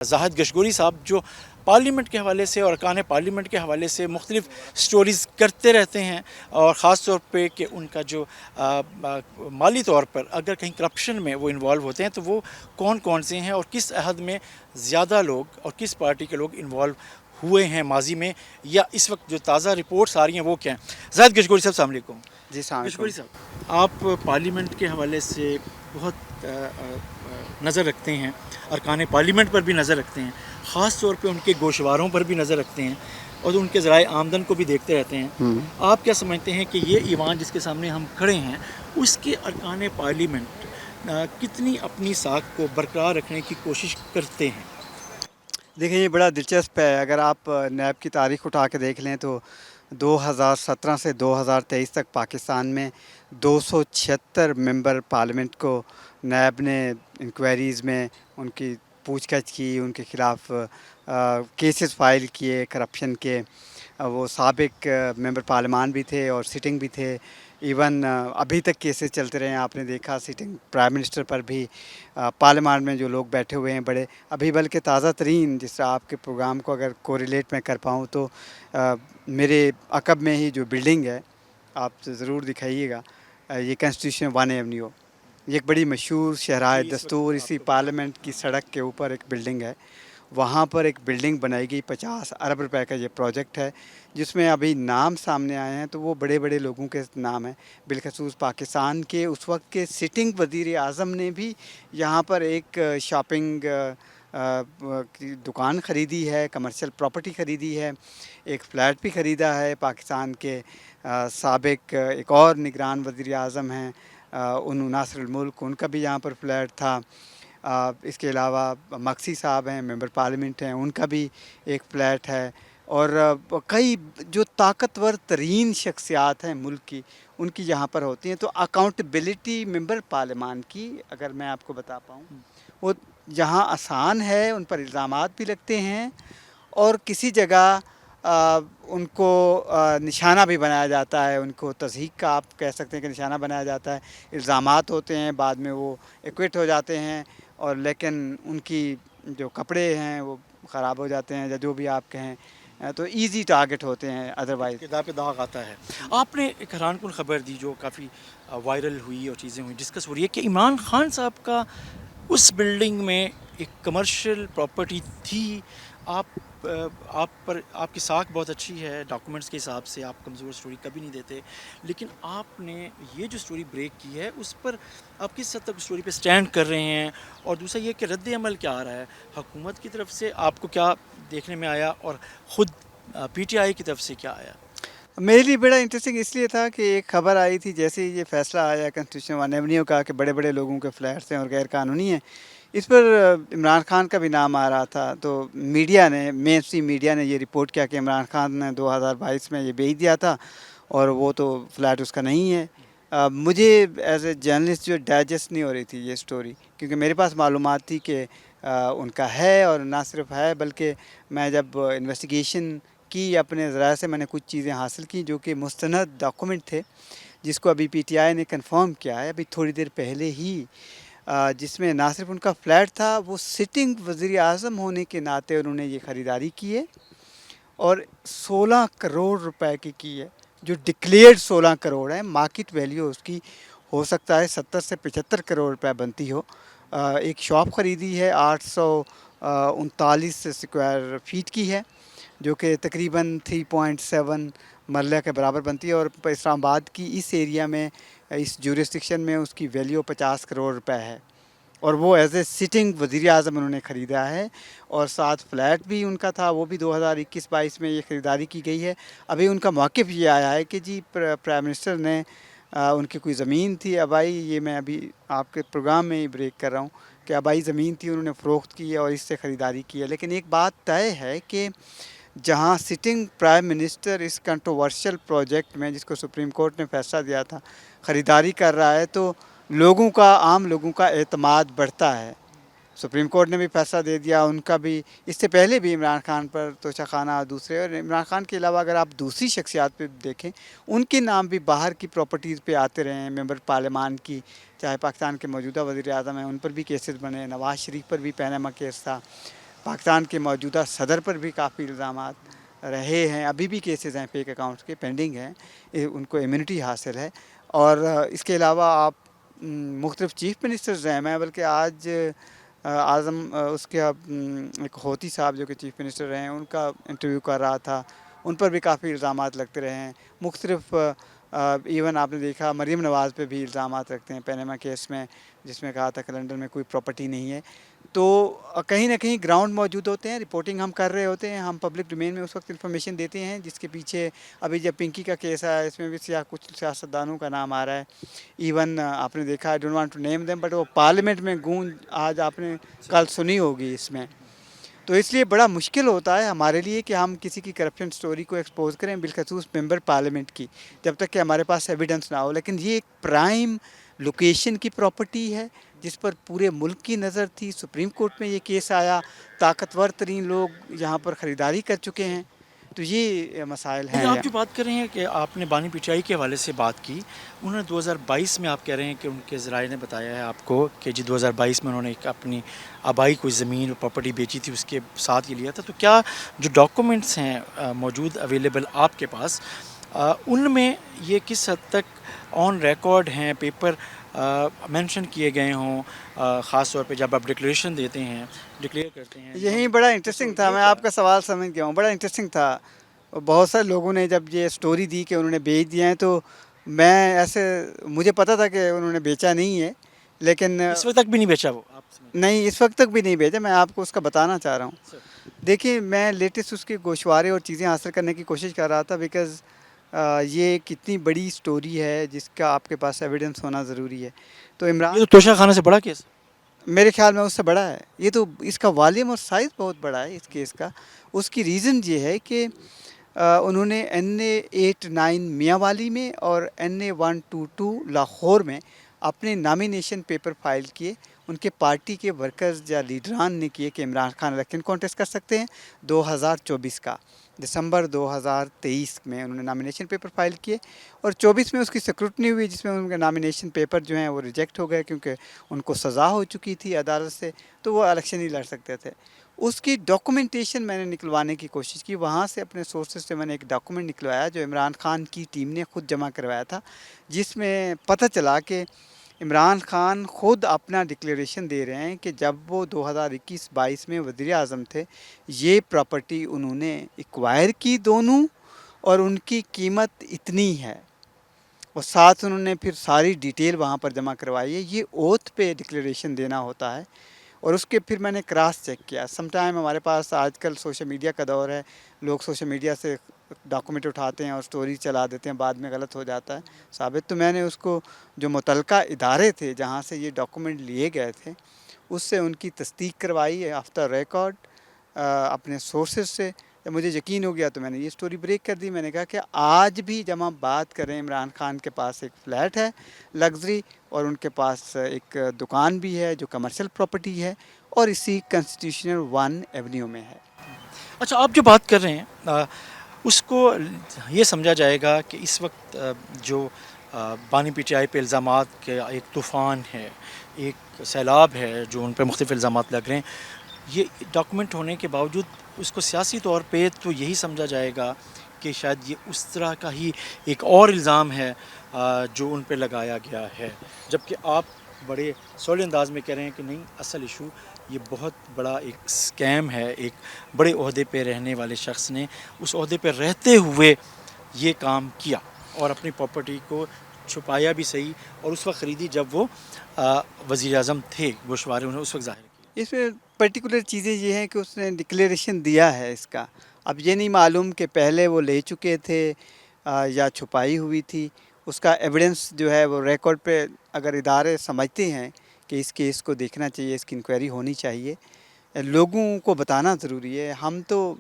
زاہد گشگوری صاحب جو پارلیمنٹ کے حوالے سے اور ارکان پارلیمنٹ کے حوالے سے مختلف سٹوریز کرتے رہتے ہیں، اور خاص طور پہ کہ ان کا جو مالی طور پر اگر کہیں کرپشن میں وہ انوالو ہوتے ہیں تو وہ کون کون سے ہیں اور کس عہد میں زیادہ لوگ اور کس پارٹی کے لوگ انوالو ہوئے ہیں ماضی میں، یا اس وقت جو تازہ رپورٹس آ رہی ہیں وہ کیا ہیں؟ زاہد گشگوری صاحب السلام علیکم۔ جی السلام گشگوری علیکم۔ صاحب، آپ پارلیمنٹ کے حوالے سے بہت نظر رکھتے ہیں، ارکان پارلیمنٹ پر بھی نظر رکھتے ہیں، خاص طور پہ ان کے گوشواروں پر بھی نظر رکھتے ہیں اور ان کے ذرائع آمدن کو بھی دیکھتے رہتے ہیں۔ آپ کیا سمجھتے ہیں کہ یہ ایوان جس کے سامنے ہم کھڑے ہیں اس کے ارکان پارلیمنٹ کتنی اپنی ساکھ کو برقرار رکھنے کی کوشش کرتے ہیں؟ دیکھیں یہ بڑا دلچسپ ہے، اگر آپ نیب کی تاریخ اٹھا کے دیکھ لیں تو 2017 سے 2023 تک پاکستان میں 276 ممبر پارلیمنٹ کو نیب نے انکوائریز میں ان کی پوچھ گچھ کی، ان کے خلاف کیسز فائل کیے کرپشن کے۔ وہ سابق ممبر پارلیمان بھی تھے اور سٹنگ بھی تھے، ایون ابھی تک کیسز چلتے رہے ہیں۔ آپ نے دیکھا سٹنگ پرائم منسٹر پر بھی پارلیمان میں جو لوگ بیٹھے ہوئے ہیں بڑے ابھی، بلکہ تازہ ترین جس طرح آپ کے پروگرام کو اگر کوریلیٹ میں کر پاؤں تو میرے عقب میں ہی جو بلڈنگ ہے آپ ضرور دکھائیے گا، یہ کنسٹیٹیوشن 1 ایونیو، یہ ایک بڑی مشہور شہرائے جی، اس دستور وقت آپ اسی کو بتا پارلیمنٹ کی سڑک کے اوپر ایک بلڈنگ ہے۔ وہاں پر ایک بلڈنگ بنائی گئی، 50 ارب روپے کا یہ پروجیکٹ ہے، جس میں ابھی نام سامنے آئے ہیں تو وہ بڑے بڑے لوگوں کے نام ہیں، بالخصوص پاکستان کے اس وقت کے سٹنگ وزیر اعظم نے بھی یہاں پر ایک شاپنگ کی دکان خریدی ہے، کمرشل پراپرٹی خریدی ہے، ایک فلیٹ بھی خریدا ہے۔ پاکستان کے سابق ایک اور نگران وزیر اعظم ہیں ناصر الملک، ان کا بھی یہاں پر فلیٹ تھا۔ اس کے علاوہ مکسی صاحب ہیں، ممبر پارلیمنٹ ہیں، ان کا بھی ایک فلیٹ ہے، اور کئی جو طاقتور ترین شخصیات ہیں ملک کی ان کی یہاں پر ہوتی ہیں۔ تو اکاؤنٹیبلٹی ممبر پارلیمان کی اگر میں آپ کو بتا پاؤں، وہ جہاں آسان ہے ان پر الزامات بھی لگتے ہیں، اور کسی جگہ ان کو نشانہ بھی بنایا جاتا ہے، ان کو تضحیک کا آپ کہہ سکتے ہیں کہ نشانہ بنایا جاتا ہے۔ الزامات ہوتے ہیں، بعد میں وہ ایکویٹ ہو جاتے ہیں، اور لیکن ان کی جو کپڑے ہیں وہ خراب ہو جاتے ہیں، یا جو بھی آپ کہیں تو ایزی ٹارگٹ ہوتے ہیں ادروائز۔ ابتدا پہ داغ آتا ہے۔ آپ نے ایک حیران کن خبر دی جو کافی وائرل ہوئی اور چیزیں ہوئی، ڈسکس ہو رہی ہے کہ عمران خان صاحب کا اس بلڈنگ میں ایک کمرشل پراپرٹی تھی۔ آپ کی ساکھ بہت اچھی ہے، ڈاکومنٹس کے حساب سے آپ کمزور سٹوری کبھی نہیں دیتے، لیکن آپ نے یہ جو سٹوری بریک کی ہے اس پر آپ کس حد تک سٹوری پہ سٹینڈ کر رہے ہیں؟ اور دوسرا یہ کہ رد عمل کیا آ رہا ہے حکومت کی طرف سے، آپ کو کیا دیکھنے میں آیا، اور خود پی ٹی آئی کی طرف سے کیا آیا؟ میرے لیے بڑا انٹرسٹنگ اس لیے تھا کہ ایک خبر آئی تھی جیسے ہی یہ فیصلہ آیا کنسٹیٹیوشن 1 ایونیو کا کہ بڑے بڑے لوگوں کے فلیٹس ہیں اور غیر قانونی ہیں، اس پر عمران خان کا بھی نام آ رہا تھا۔ تو میڈیا نے، مین اسٹریم میڈیا نے یہ رپورٹ کیا کہ عمران خان نے 2022 میں یہ بیچ دیا تھا اور وہ تو فلیٹ اس کا نہیں ہے۔ مجھے ایز اے جرنلسٹ جو ڈائجسٹ نہیں ہو رہی تھی یہ سٹوری، کیونکہ میرے پاس معلومات تھی کہ ان کا ہے، اور نہ صرف ہے بلکہ میں جب انویسٹیگیشن کی اپنے ذرائع سے میں نے کچھ چیزیں حاصل کی جو کہ مستند ڈاکومنٹ تھے، جس کو ابھی پی ٹی آئی نے کنفرم کیا ہے ابھی تھوڑی دیر پہلے ہی، جس میں نہ صرف ان کا فلیٹ تھا، وہ سٹنگ وزیر اعظم ہونے کے ناطے انہوں نے یہ خریداری کی ہے، اور 16 کروڑ روپے کی ہے، جو ڈکلیئرڈ 16 کروڑ ہے، مارکیٹ ویلیو اس کی ہو سکتا ہے 70 سے 75 کروڑ روپے بنتی ہو۔ ایک شاپ خریدی ہے 839 اسکوائر فیٹ کی ہے، جو کہ تقریباً 3.7 مرلہ کے برابر بنتی ہے، اور اسلام آباد کی اس ایریا میں، اس جورسڈکشن میں اس کی ویلیو 50 کروڑ روپے ہے، اور وہ ایز اے سٹنگ وزیر اعظم انہوں نے خریدا ہے، اور ساتھ فلیٹ بھی ان کا تھا، وہ بھی 2021-22 میں یہ خریداری کی گئی ہے۔ ابھی ان کا موقف یہ آیا ہے کہ جی پرائم منسٹر نے ان کی کوئی زمین تھی آبائی، یہ میں ابھی آپ کے پروگرام میں ہی بریک کر رہا ہوں کہ آبائی زمین تھی، انہوں نے فروخت کی ہے اور اس سے خریداری کی ہے۔ لیکن ایک بات طے ہے کہ جہاں سٹنگ پرائم منسٹر اس کنٹروورشل پروجیکٹ میں، جس کو سپریم کورٹ نے فیصلہ دیا تھا، خریداری کر رہا ہے، تو لوگوں کا، عام لوگوں کا اعتماد بڑھتا ہے۔ سپریم کورٹ نے بھی فیصلہ دے دیا، ان کا بھی اس سے پہلے بھی عمران خان پر توشہ خانہ دوسرے، اور عمران خان کے علاوہ اگر آپ دوسری شخصیات پہ دیکھیں، ان کے نام بھی باہر کی پراپرٹیز پہ آتے رہے ہیں، ممبر پارلیمان کی، چاہے پاکستان کے موجودہ وزیر اعظم ہیں ان پر بھی کیسز بنے، نواز شریف پر بھی پیناما کیس تھا، پاکستان کے موجودہ صدر پر بھی کافی الزامات رہے ہیں، ابھی بھی کیسز ہیں فیک اکاؤنٹس کے پینڈنگ ہیں، ان کو امیونٹی حاصل ہے۔ اور اس کے علاوہ آپ مختلف چیف منسٹرز ہیں، میں بلکہ آج اعظم اس کے ایک ہوتی صاحب جو کہ چیف منسٹر رہے ہیں ان کا انٹرویو کر رہا تھا، ان پر بھی کافی الزامات لگتے رہے ہیں مختلف ایون آپ نے دیکھا مریم نواز پہ بھی الزامات رکھتے ہیں پینما کیس میں، جس میں کہا تھا کہ لنڈن میں کوئی پراپرٹی نہیں ہے۔ تو کہیں نہ کہیں گراؤنڈ موجود ہوتے ہیں، رپورٹنگ ہم کر رہے ہوتے ہیں، ہم پبلک ڈومین میں اس وقت انفارمیشن دیتے ہیں جس کے پیچھے ابھی جب پنکی کا کیس آیا اس میں بھی کچھ سیاستدانوں کا نام آ رہا ہے، ایون آپ نے دیکھا، I don't want to name them, but وہ پارلیمنٹ میں گونج آج آپ نے کل سنی ہوگی اس میں۔ تو اس لیے بڑا مشکل ہوتا ہے ہمارے لیے کہ ہم کسی کی کرپشن سٹوری کو ایکسپوز کریں، بالخصوص ممبر پارلیمنٹ کی، جب تک کہ ہمارے پاس ایویڈنس نہ ہو۔ لیکن یہ ایک پرائم لوکیشن کی پراپرٹی ہے جس پر پورے ملک کی نظر تھی، سپریم کورٹ میں یہ کیس آیا، طاقتور ترین لوگ یہاں پر خریداری کر چکے ہیں، تو یہ مسائل لیکن ہیں۔ آپ جو بات کر رہے ہیں کہ آپ نے بانی پی ٹی آئی کے حوالے سے بات کی، انہوں نے 2022 میں آپ کہہ رہے ہیں کہ ان کے ذرائع نے بتایا ہے آپ کو کہ جی 2022 میں انہوں نے ایک اپنی آبائی کوئی زمین اور پراپرٹی بیچی تھی، اس کے ساتھ یہ لیا تھا، تو کیا جو ڈاکومنٹس ہیں موجود اویلیبل آپ کے پاس، ان میں یہ کس حد تک آن ریکارڈ ہیں، پیپر مینشن کیے گئے ہوں، خاص طور پہ جب آپ ڈکلیریشن دیتے ہیں، ڈکلیئر کرتے ہیں؟ یہی بڑا انٹرسٹنگ تھا، میں آپ کا سوال سمجھ گیا ہوں، بڑا انٹرسٹنگ تھا۔ بہت سارے لوگوں نے جب یہ سٹوری دی کہ انہوں نے بیچ دیا ہے، تو میں ایسے مجھے پتا تھا کہ انہوں نے بیچا نہیں ہے، لیکن اس وقت تک بھی نہیں بیچا وہ آپ سمجھ؟ نہیں اس وقت تک بھی نہیں بیچا، میں آپ کو اس کا بتانا چاہ رہا ہوں۔ دیکھیے میں لیٹسٹ اس کے گوشوارے اور چیزیں حاصل کرنے کی کوشش کر رہا تھا، بیکاز یہ کتنی بڑی سٹوری ہے جس کا آپ کے پاس ایویڈنس ہونا ضروری ہے۔ تو یہ عمران تو توشہ خانہ سے بڑا کیس ہے۔ میرے خیال میں اس سے بڑا ہے، یہ تو اس کا والیوم اور سائز بہت بڑا ہے اس کیس کا۔ اس کی ریزن یہ ہے کہ انہوں نے NA89 میاں والی میں اور NA122 لاہور میں اپنے نامینیشن پیپر فائل کیے، ان کے پارٹی کے ورکرز یا لیڈران نے کیے کہ عمران خان الیکشن کانٹیسٹ کر سکتے ہیں 2024 کا، دسمبر 2023 میں انہوں نے نامینیشن پیپر فائل کیے، اور 24 میں اس کی سکروٹنی ہوئی جس میں ان کے نامینیشن پیپر جو ہیں وہ ریجیکٹ ہو گئے کیونکہ ان کو سزا ہو چکی تھی عدالت سے، تو وہ الیکشن نہیں لڑ سکتے تھے۔ اس کی ڈاکومنٹیشن میں نے نکلوانے کی کوشش کی، وہاں سے اپنے سورسز سے میں نے ایک ڈاکومنٹ نکلوایا جو عمران خان کی ٹیم نے خود جمع کروایا تھا، جس میں پتہ چلا کہ عمران خان خود اپنا ڈکلیریشن دے رہے ہیں کہ جب وہ 2021-22 میں وزیر اعظم تھے، یہ پراپرٹی انہوں نے ایکوائر کی دونوں، اور ان کی قیمت اتنی ہے، اور ساتھ انہوں نے پھر ساری ڈیٹیل وہاں پر جمع کروائی ہے۔ یہ اوتھ پہ ڈکلیریشن دینا ہوتا ہے، اور اس کے پھر میں نے کراس چیک کیا۔ سم ٹائم ہمارے پاس آج کل سوشل میڈیا کا دور ہے، لوگ سوشل میڈیا سے ڈاکومنٹ اٹھاتے ہیں اور سٹوری چلا دیتے ہیں، بعد میں غلط ہو جاتا ہے ثابت۔ تو میں نے اس کو جو متعلقہ ادارے تھے جہاں سے یہ ڈاکومنٹ لیے گئے تھے اس سے ان کی تصدیق کروائی ہے آفٹر ریکارڈ اپنے سورسز سے۔ جب مجھے یقین ہو گیا تو میں نے یہ سٹوری بریک کر دی۔ میں نے کہا کہ آج بھی جب ہم بات کریں، عمران خان کے پاس ایک فلیٹ ہے لگژری، اور ان کے پاس ایک دکان بھی ہے جو کمرشل پراپرٹی ہے، اور اسی کنسٹیٹیوشنل 1 ایونیو میں ہے۔ اچھا، آپ جو بات کر رہے ہیں اس کو یہ سمجھا جائے گا کہ اس وقت جو بانی پی ٹی آئی پہ الزامات کے ایک طوفان ہے، ایک سیلاب ہے جو ان پہ مختلف الزامات لگ رہے ہیں، یہ ڈاکومنٹ ہونے کے باوجود اس کو سیاسی طور پہ تو یہی سمجھا جائے گا کہ شاید یہ اس طرح کا ہی ایک اور الزام ہے جو ان پہ لگایا گیا ہے، جبکہ آپ بڑے سولی انداز میں کہہ رہے ہیں کہ نہیں، اصل ایشو یہ بہت بڑا ایک سکیم ہے، ایک بڑے عہدے پہ رہنے والے شخص نے اس عہدے پہ رہتے ہوئے یہ کام کیا اور اپنی پراپرٹی کو چھپایا بھی صحیح، اور اس وقت خریدی جب وہ وزیر اعظم تھے، گوشوارے انہیں اس وقت ظاہر کیے۔ اس میں پرٹیکولر چیزیں یہ ہیں کہ اس نے ڈکلیریشن دیا ہے اس کا، اب یہ نہیں معلوم کہ پہلے وہ لے چکے تھے یا چھپائی ہوئی تھی۔ اس کا ایویڈنس جو ہے وہ ریکارڈ پہ اگر ادارے سمجھتے ہیں کہ اس کیس کو دیکھنا چاہیے، اس کی انکوائری ہونی چاہیے، لوگوں کو بتانا ضروری ہے۔ ہم تو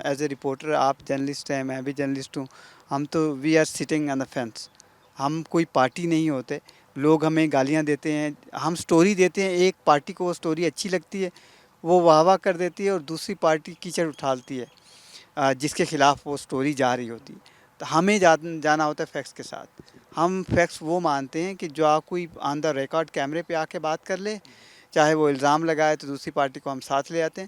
ایز اے رپورٹر، آپ جرنلسٹ ہیں، میں بھی جرنلسٹ ہوں، ہم تو we are sitting on the fence, ہم کوئی پارٹی نہیں ہوتے۔ لوگ ہمیں گالیاں دیتے ہیں، ہم سٹوری دیتے ہیں، ایک پارٹی کو وہ سٹوری اچھی لگتی ہے، وہ واہ واہ کر دیتی ہے، اور دوسری پارٹی کیچڑ اٹھالتی ہے جس کے خلاف وہ سٹوری جا رہی ہوتی ہے۔ تو ہمیں جانا ہوتا ہے فیکٹس کے ساتھ۔ ہم فیکٹس وہ مانتے ہیں کہ جو آپ کوئی آن دا ریکارڈ کیمرے پہ آ کے بات کر لے، چاہے وہ الزام لگائے تو دوسری پارٹی کو ہم ساتھ لے آتے ہیں،